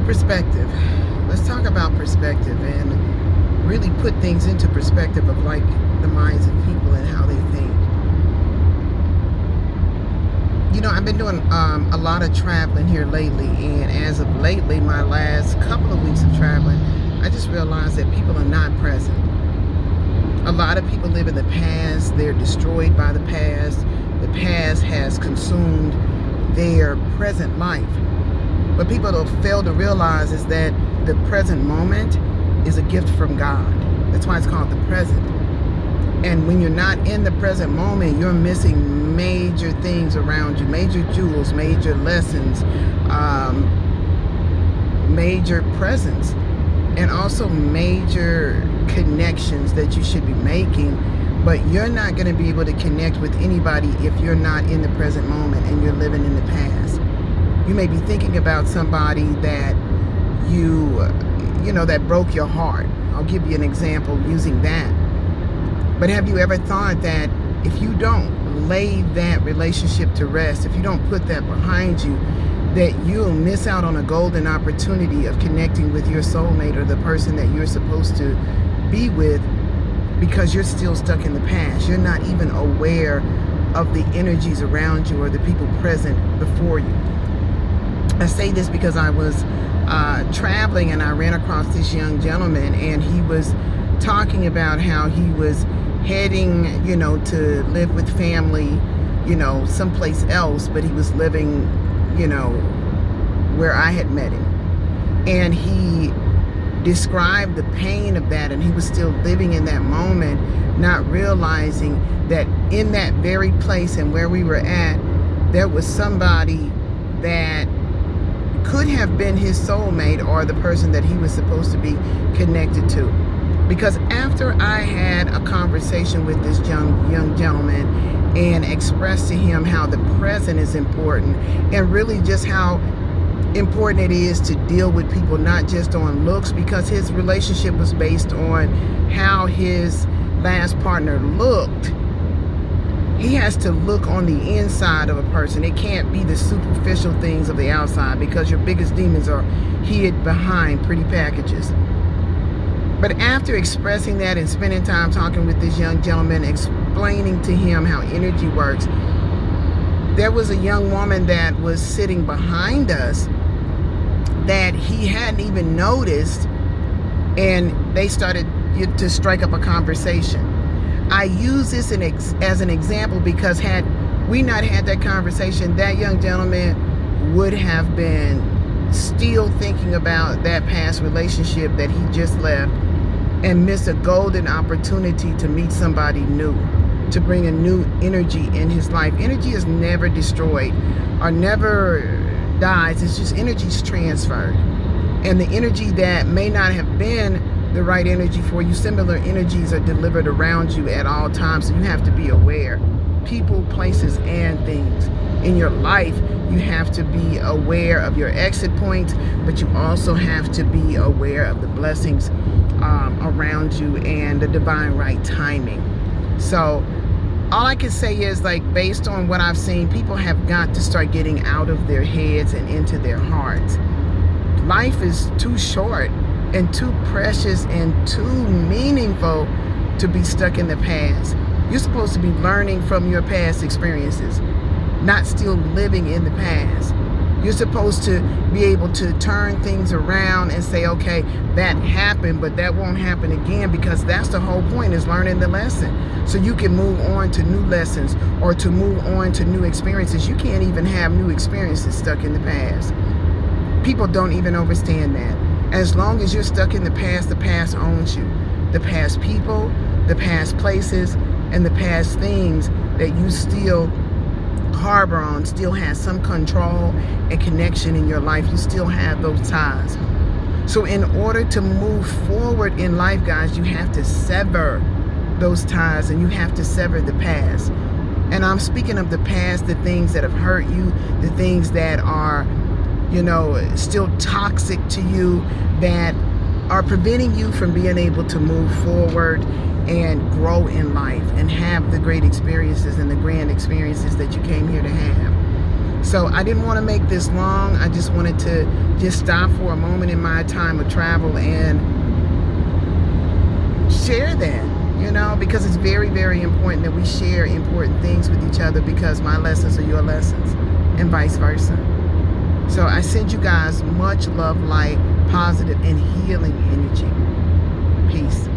Perspective. Let's talk about perspective and really put things into perspective of like the minds of people and how they think. I've been doing a lot of traveling here lately, and as of lately, my last couple of weeks of traveling, I just realized that people are not present. A lot of people live in the past. They're destroyed by the past. The past has consumed their present life. What people don't fail to realize is that the present moment is a gift from God. That's why it's called the present. And when you're not in the present moment, you're missing major things around you, major jewels, major lessons, major presence, and also major connections that you should be making. But you're not going to be able to connect with anybody if you're not in the present moment and you're living in the past. You may be thinking about somebody that that broke your heart. I'll give you an example using that. But have you ever thought that if you don't lay that relationship to rest, if you don't put that behind you, that you'll miss out on a golden opportunity of connecting with your soulmate or the person that you're supposed to be with, because you're still stuck in the past. You're not even aware of the energies around you or the people present before you. I say this because I was traveling and I ran across this young gentleman, and he was talking about how he was heading, to live with family, someplace else, but he was living, where I had met him. And he described the pain of that, and he was still living in that moment, not realizing that in that very place and where we were at, there was somebody that could have been his soulmate or the person that he was supposed to be connected to. Because after I had a conversation with this young gentleman and expressed to him how the present is important, and really just how important it is to deal with people not just on looks, because his relationship was based on how his last partner looked. He has to look on the inside of a person. It can't be the superficial things of the outside, because your biggest demons are hid behind pretty packages. But after expressing that and spending time talking with this young gentleman, explaining to him how energy works, there was a young woman that was sitting behind us that he hadn't even noticed, and they started to strike up a conversation. I use this as an example because had we not had that conversation, that young gentleman would have been still thinking about that past relationship that he just left and missed a golden opportunity to meet somebody new, to bring a new energy in his life. Energy is never destroyed or never dies. It's just energy's transferred. And the energy that may not have been the right energy for you, similar energies are delivered around you at all times. So you have to be aware. People, places, and things in your life, you have to be aware of your exit points, but you also have to be aware of the blessings around you and the divine right timing. So all I can say is, based on what I've seen, people have got to start getting out of their heads and into their hearts. Life is too short and too precious and too meaningful to be stuck in the past. You're supposed to be learning from your past experiences, not still living in the past. You're supposed to be able to turn things around and say, okay, that happened, but that won't happen again, because that's the whole point, is learning the lesson. So you can move on to new lessons or to move on to new experiences. You can't even have new experiences stuck in the past. People don't even understand that. As long as you're stuck in the past owns you. The past people, the past places, and the past things that you still harbor on still has some control and connection in your life. You still have those ties. So in order to move forward in life, guys, you have to sever those ties, and you have to sever the past. And I'm speaking of the past, the things that have hurt you, the things that are still toxic to you, that are preventing you from being able to move forward and grow in life and have the great experiences and the grand experiences that you came here to have. So I didn't want to make this long. I just wanted to just stop for a moment in my time of travel and share that, you know, because it's very, very important that we share important things with each other, because my lessons are your lessons and vice versa. So I send you guys much love, light, positive, and healing energy. Peace.